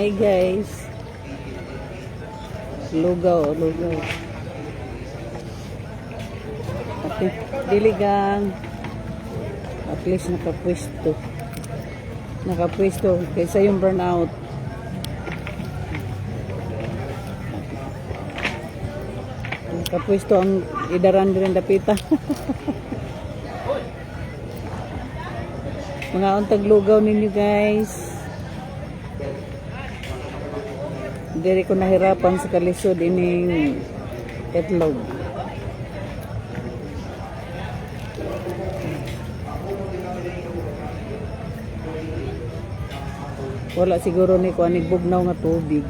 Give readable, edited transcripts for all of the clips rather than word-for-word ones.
Hi guys. Lugaw. Ate, diligang. At least nakapwesto. Kaysa yung burnout. Nakapwesto ang idaran din dapita. Mga untag lugaw ninyo guys. Diri ko nahirapan sa kalisod ining itlog. Wala siguro ni ko anig bugnaw nga tubig.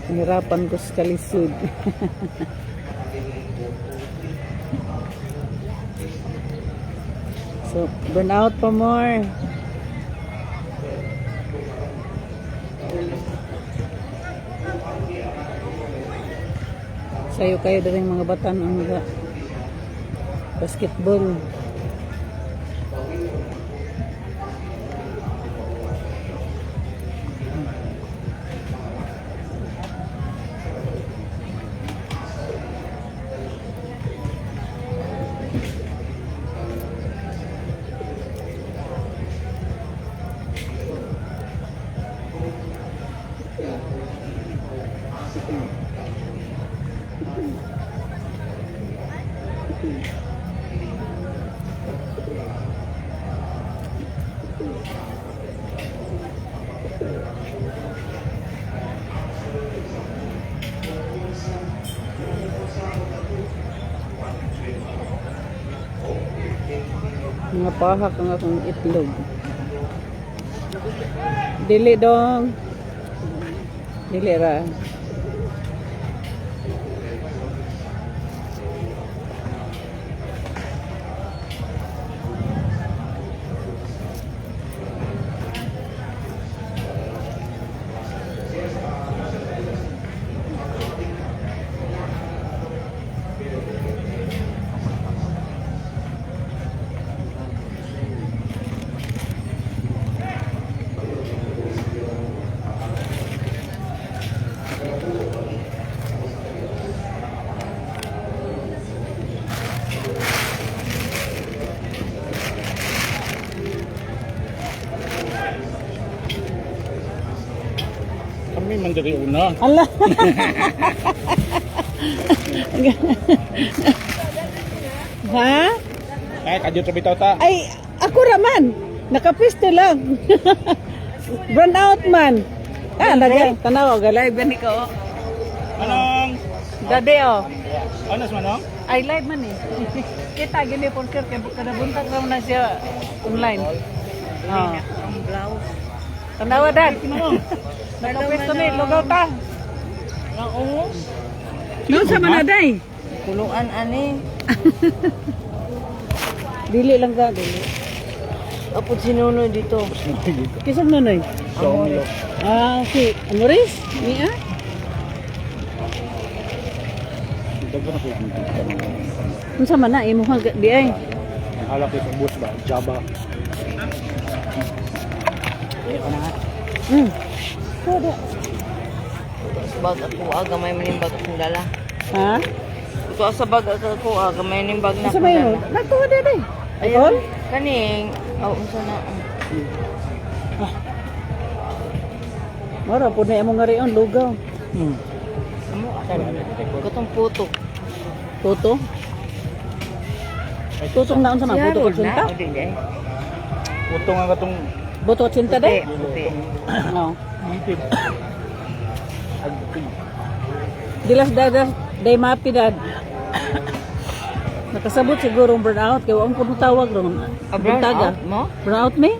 Nahirapan ko sa kalisod. So, burn out pa more. Sayo kayo daling mga batan ang mga basketball. Mga pahak ang akong itlog. Dili dong. Dili ra. Kami man dari una. Allah. Ha? Ay, kadyo to bitaw ta. Ay, ako raman. Nakapiste lang. Burn out man. Ah, lagay. Tanaw, galay. Bani ko. Manong. Dade, oh. Anas manong? Ay, live man eh. Kita, gini po sir. Kaya kada buntag naman na siya online. Oh. Ang blouse. Tanawa, dad. Nakapiste ni. Lugaw ta. Oo. Doon sa manaday. Kulungan ani. Dili lang ka. Dili. Apo sinuno dito. Kisag nunoy. Amor. Ah, si Amoris? Niya? Dagan ako yung Kung sa mana, imo ka di ay. ang halap sa bus ba? Java. Sada. Bag ako gamay manimbag akong dala. Ha? Ito sa bag ako gamay manimbag na Sa akong mayo? dala. Nagtuwa din eh. Ayun. Kaning. Unsa na. Mara po na imo nga riyon, lugaw. Amo katong puto. Toto? Tutong naon sa mga buto ko tsinta? Utong ang katong Buto ko tsinta day? Puti. No. ngipid. Dilas dadas day mapi dad. Nakasabot siguro ang burnout kaya ang puno tawag ron. Buntaga. Mo? Burnout me?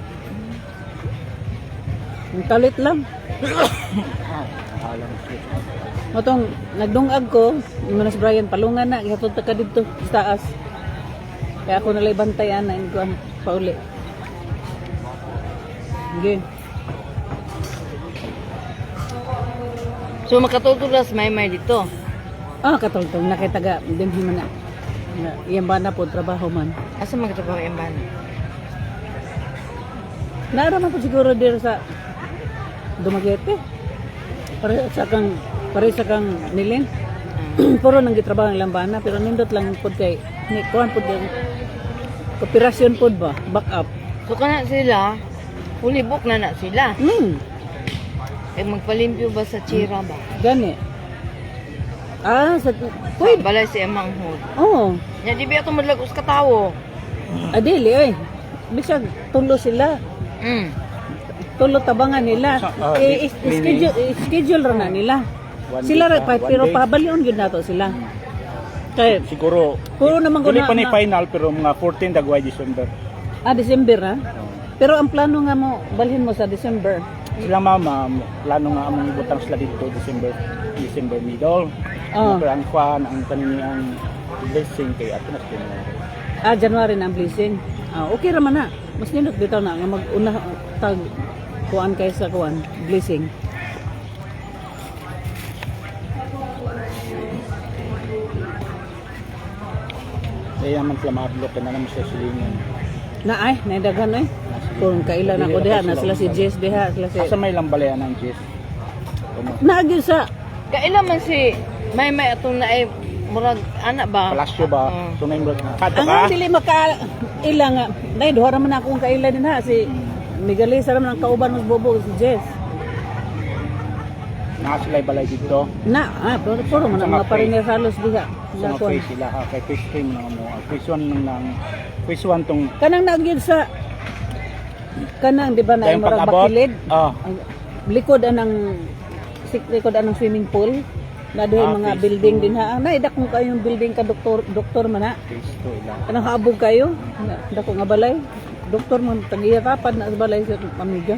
Ang kalit lang. Halang. Matong nagdungag ko, yung si Brian palungan na, ihatod ka dito sa taas. Kaya ako nalay bantayan na ko pauli. Okay. So makatutulas may dito. Ah, katultong nakitaga din man na. Iyang ba na po trabaho man. Asa magtrabaho yung ban? Naaraman po siguro dito sa Dumaguete. Pare sa kang nilin. Puro nang gitrabaho ng lambana pero nindot lang pod kay ni kuan pod kay operasyon pod ba back up. So kana sila, fully book na sila. Eh magpalimpyo ba sa tsira ba? Gani. Sa Sa pwede. balay si Emang Hood. Oo. Nya di ba ito madlagos ka tawo? Adili oy. Bisag tulo sila. Tulo tabangan nila. Schedule ra na nila. One Sila day ra pa, pa one pero day. pabalion gyud nato sila. Kay Siguro, puro naman ko dili pa ni na final pero mga 14 dagway December. December na. Pero ang plano nga mo balhin mo sa December. Sila mama, plano nga among ibutang sila dito December middle. Oh. Pero ang fan, ang kaniniang blessing kay ato na sila. January na ang blessing. Okay raman na. Mas nindot bitaw na nga mag-una tag kuan kaysa kuan blessing. Kaya man sila ma-upload na naman sa silingan. Na ay, naidaghan ay. Kung kailan ako diha na sila si Jess diha, sila si Asa may lambalayan ng Jess? Naagyo sa Kailan man si may atong na ay murag anak ba? Palasyo ba? Tunay mo kato ang ka? dili maka ilang dai duha ra man akong kaila din ha si Miguelisa ra man ang kauban ng bobo si Jess. Nga sila balay dito. Puro man ang mga pariner halos diha. Sa mga face sila ha. Kay face cream na mo. Face 1 lang. Face 1 tong Kanang naagyo sa kanang di ba na dahil murag pag-abot. bakilid. Oh. Ang likod anang swimming pool na diha mga phase building two. din ha. Naidak mo kayong building ka doktor man ha. Face 2 ilang. Kanang haabog kayo. Dako nga balay. Doktor man tagiya kapad na sa balay sa amiga.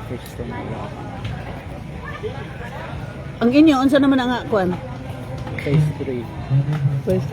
Face 2 na ilang. Ang inyo unsa naman ang kuan? Face 3. Pwes